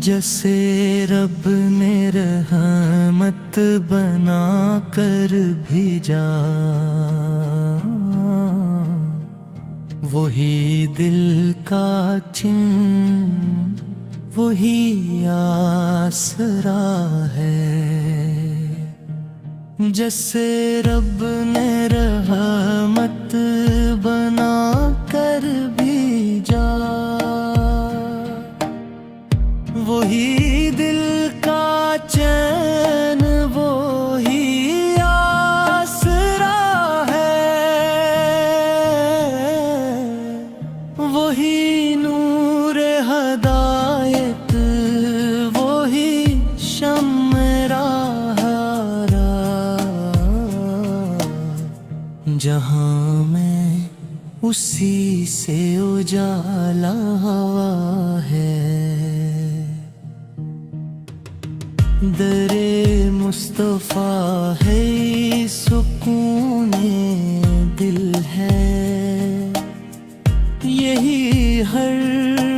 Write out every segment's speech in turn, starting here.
جسے رب نے رحمت بنا کر بھیجا، وہی دل کا چن، وہی آسرا ہے۔ جسے رب نے رحمت بنا کر بھیجا، وہی دل کا چین، وہی آسرا ہے، وہی نور ہدایت، وہی شمع راہ را، جہاں میں اسی سے اجالا ہوا ہے۔ در مصطفیٰ ہے سکون دل ہے، یہی ہر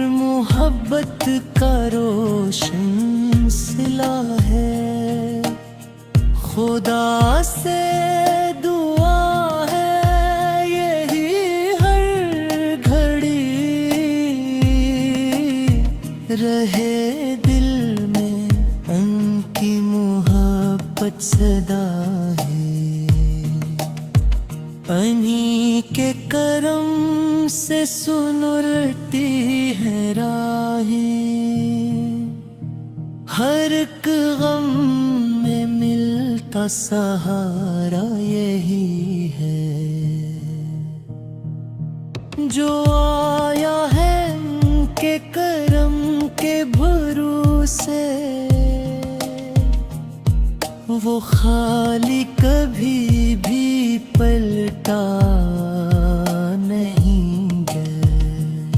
محبت کا روشن صلہ ہے۔ خدا سے دعا ہے یہی ہر گھڑی رہے دل میں ان کی محبت صدا ہے۔ انہی کے کرم سے سنرتی ہے راہیں، ہر ایک غم میں ملتا سہارا یہی ہے۔ جو آیا ہے ان کے کرم کے بھروسے، وہ خالی کبھی بھی پلٹا نہیں گئے۔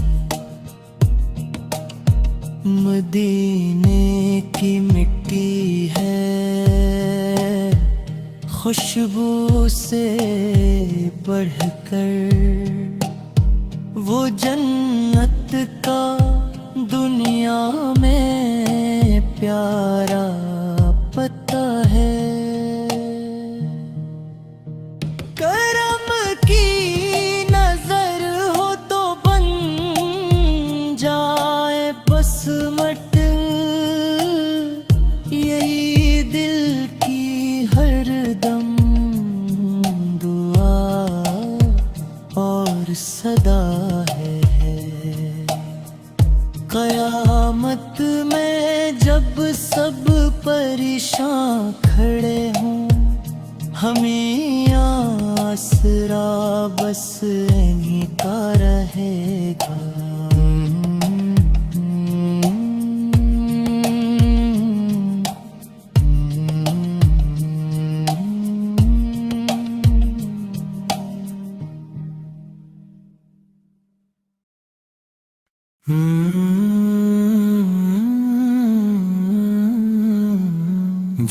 مدینے کی مٹی ہے خوشبو سے بڑھ کر، وہ جنت کا دنیا میں پیارا پتہ ہے۔ کرم کی نظر ہو تو بن جائے بس مٹ، یہی دل کی ہر دم دعا اور صدا ہے۔ قیامت میں جب سب پریشاں کھڑے ہوں، ہمیں آسرا بس انہی کا رہے گا۔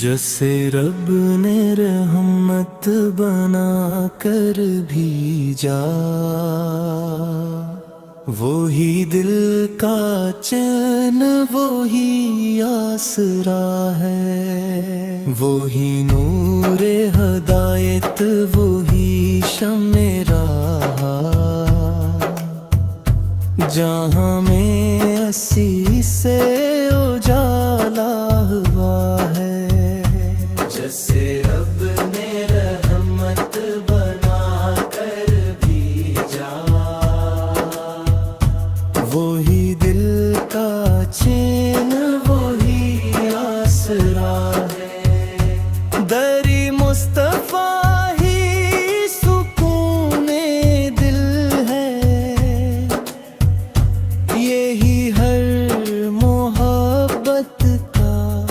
جسے رب نے رحمت بنا کر بھیجا، وہی دل کا چین، وہی آسرا ہے، وہی نور ہدایت، وہی شمع راہ، جہاں میں اسی سے اجالا ہوا ہے۔ جسے رب نے رحمت بنا کر بھیجا، وہی دل کا چین، وہی آسرا ہے۔ در مصطفیٰ ہی سکون دل ہے، یہی ہر محبت کا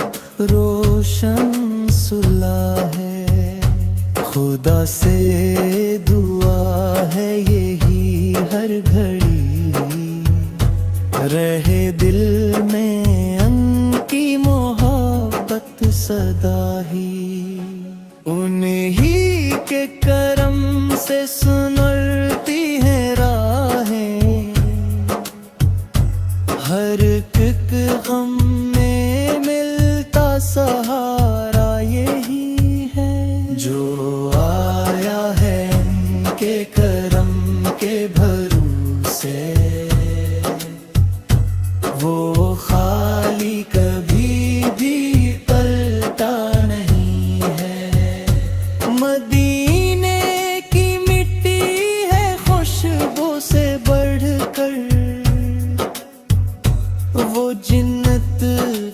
روشن صلہ ہے۔ خدا سے دعا ہے یہی ہر گھڑی رہے دل میں ان کی محبت صدا ہی۔ انہی کے کرم سے سنرتی ہے راہیں، ہر ایک غم میں کے کرم کے بھروسے وہ خالی کبھی بھی پلٹا نہیں ہے۔ مدینے کی مٹی ہے خوشبو سے بڑھ کر، وہ جنت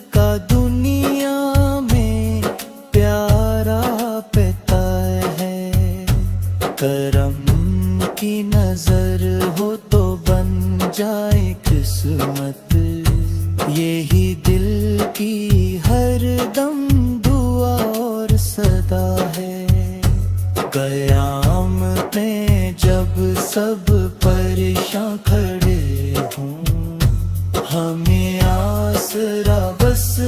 کا دنیا میں پیارا پیتا ہے۔ کرم کی نظر ہو تو بن جائے قسمت، یہی دل کی ہر دم دعا اور صدا ہے۔ قیامت میں جب سب پریشاں کھڑے ہوں، ہمیں آسرا بس